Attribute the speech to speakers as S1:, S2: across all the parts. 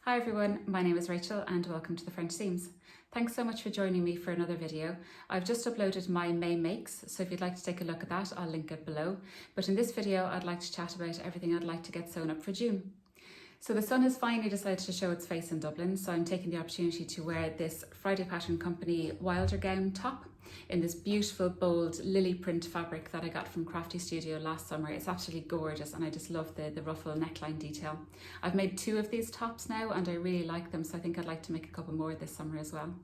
S1: Hi everyone, my name is Rachel and welcome to the French Seams. Thanks so much for joining me for another video. I've just uploaded my May makes, so if you'd like to take a look at that, I'll link it below. But in this video, I'd like to chat about everything I'd like to get sewn up for June. So the sun has finally decided to show its face in Dublin, so I'm taking the opportunity to wear this Friday Pattern Company Wilder gown top in this beautiful bold lily print fabric that I got from Crafty Studio last summer. It's absolutely gorgeous and I just love the ruffle neckline detail. I've made 2 of these tops now and I really like them, so I think I'd like to make a couple more this summer as well.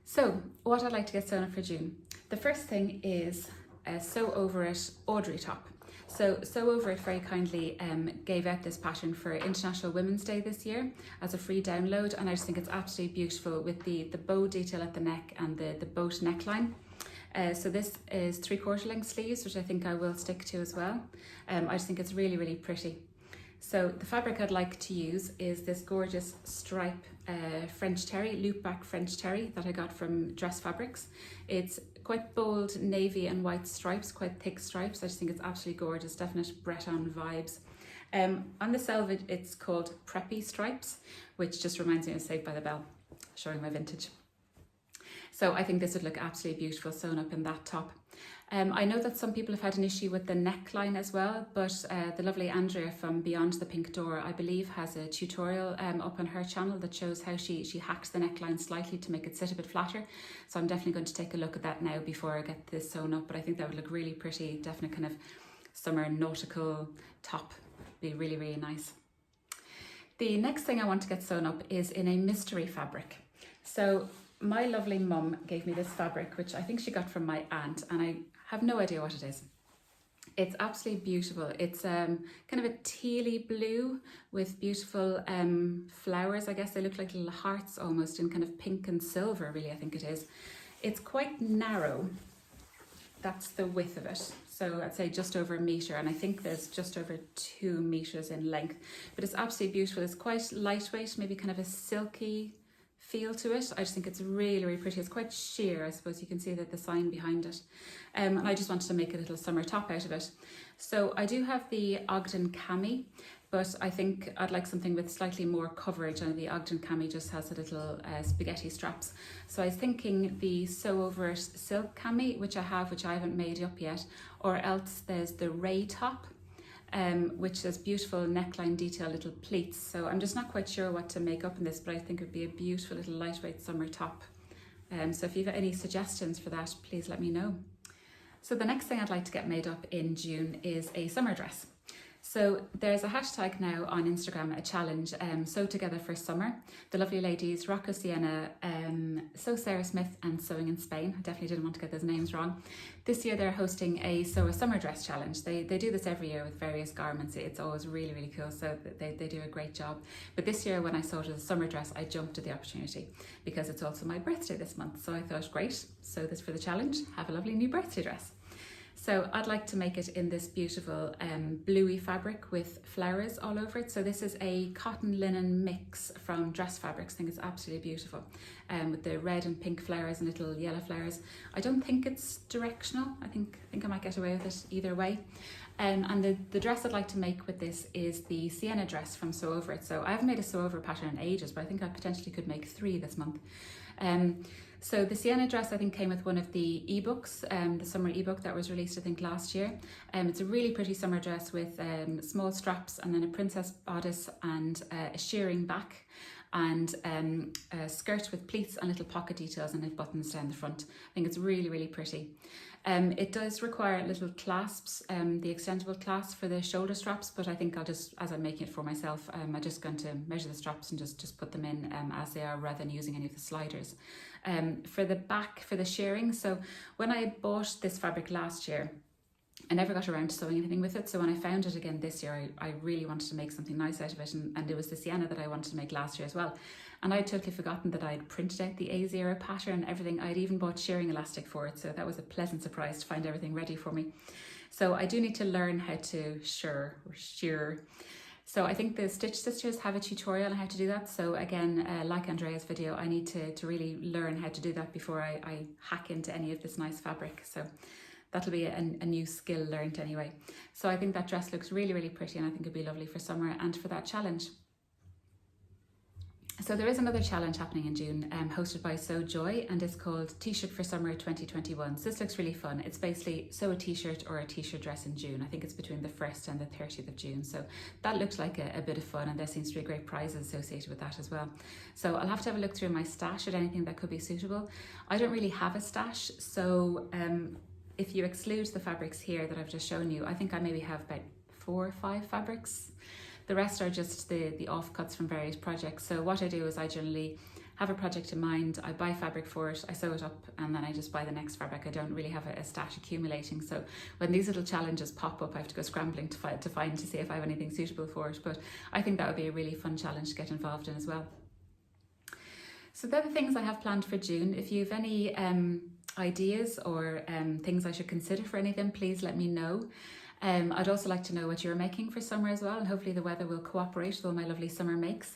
S1: So what I'd like to get sewn up for June. The first thing is a Sew Over It Audrey top. So Sew Over It very kindly gave out this pattern for International Women's Day this year as a free download, and I just think it's absolutely beautiful with the bow detail at the neck and the boat neckline. So this is 3/4 length sleeves, which I think I will stick to as well. I just think it's really, really pretty. So the fabric I'd like to use is this gorgeous stripe French terry, loop back French terry that I got from DressFabrics. It's quite bold navy and white stripes, quite thick stripes. I just think it's absolutely gorgeous, definite Breton vibes. On the selvage, it's called Preppy Strips, which just reminds me of Saved by the Bell, showing my vintage. So I think this would look absolutely beautiful sewn up in that top. I know that some people have had an issue with the neckline as well, but the lovely Andrea from Beyond the Pink Door, I believe, has a tutorial up on her channel that shows how she hacks the neckline slightly to make it sit a bit flatter. So I'm definitely going to take a look at that now before I get this sewn up, but I think that would look really pretty, definite kind of summer nautical top, be really, really nice. The next thing I want to get sewn up is in a mystery fabric. So my lovely mum gave me this fabric, which I think she got from my aunt, and I have no idea what it is. It's absolutely beautiful. It's kind of a tealy blue with beautiful flowers. I guess they look like little hearts almost in kind of pink and silver, really, I think it is. It's quite narrow. That's the width of it. So I'd say just over 1 metre, and I think there's just over 2 metres in length. But it's absolutely beautiful. It's quite lightweight, maybe kind of a silky feel to it. I just think it's really, really pretty. It's quite sheer, I suppose. You can see that the sign behind it. And I just wanted to make a little summer top out of it. So I do have the Ogden cami, but I think I'd like something with slightly more coverage, and the Ogden cami just has a little spaghetti straps. So I was thinking the Sew Over It silk cami, which I haven't made up yet, or else there's the Ray top, which has beautiful neckline detail, little pleats. So I'm just not quite sure what to make up in this, but I think it would be a beautiful little lightweight summer top. So if you've got any suggestions for that, please let me know. So the next thing I'd like to get made up in June is a summer dress. So there's a hashtag now on Instagram, a challenge, Sew Together for Summer. The lovely ladies, Rocco Sienna, Sew Sarah Smith and Sewing in Spain. I definitely didn't want to get those names wrong. This year they're hosting a Sew a Summer Dress Challenge. They do this every year with various garments. It's always really, really cool, so they do a great job. But this year when I saw it as a summer dress, I jumped at the opportunity because it's also my birthday this month. So I thought, great, sew this for the challenge, have a lovely new birthday dress. So I'd like to make it in this beautiful bluey fabric with flowers all over it. So this is a cotton linen mix from DressFabrics. I think it's absolutely beautiful, with the red and pink flowers and little yellow flowers. I don't think it's directional. I think I might get away with it either way. And the dress I'd like to make with this is the Sienna dress from Sew Over It. So I haven't made a Sew Over pattern in ages, but I think I potentially could make 3 this month. So the Sienna dress I think came with one of the ebooks, the summer ebook that was released I think last year. It's a really pretty summer dress with small straps and then a princess bodice and a shearing back, and a skirt with pleats and little pocket details and buttons down the front. I think it's really, really pretty. It does require little clasps, the extendable clasps for the shoulder straps, but I think I'll just, as I'm making it for myself, I'm just going to measure the straps and just put them in as they are rather than using any of the sliders. For the back, for the shearing, so when I bought this fabric last year, I never got around to sewing anything with it, so when I found it again this year, I really wanted to make something nice out of it, and it was the Sienna that I wanted to make last year as well. And I'd totally forgotten that I'd printed out the A0 pattern and everything. I'd even bought shearing elastic for it, so that was a pleasant surprise to find everything ready for me. So I do need to learn how to shear. So I think the Stitch Sisters have a tutorial on how to do that. So again, like Andrea's video, I need to really learn how to do that before I hack into any of this nice fabric. So that'll be a new skill learned anyway. So I think that dress looks really, really pretty, and I think it'd be lovely for summer and for that challenge. So there is another challenge happening in June, hosted by Sew Joy, and it's called T-shirt for summer 2021. So this looks really fun. It's basically sew a t-shirt or a t-shirt dress in June. I think it's between the 1st and the 30th of June. So that looked like a bit of fun, and there seems to be great prizes associated with that as well. So I'll have to have a look through my stash at anything that could be suitable. I don't really have a stash, so if you exclude the fabrics here that I've just shown you, I think I maybe have about 4 or 5 fabrics. The rest are just the offcuts from various projects. So what I do is I generally have a project in mind, I buy fabric for it, I sew it up, and then I just buy the next fabric. I don't really have a stash accumulating. So when these little challenges pop up, I have to go scrambling to see if I have anything suitable for it. But I think that would be a really fun challenge to get involved in as well. So they're the things I have planned for June. If you have any ideas or things I should consider for any of them, please let me know. I'd also like to know what you're making for summer as well, and hopefully the weather will cooperate with all my lovely summer makes.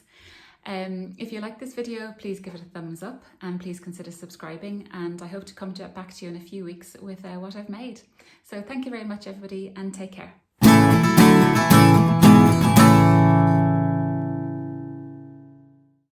S1: If you like this video, please give it a thumbs up and please consider subscribing, and I hope to come back to you in a few weeks with what I've made. So thank you very much everybody, and take care.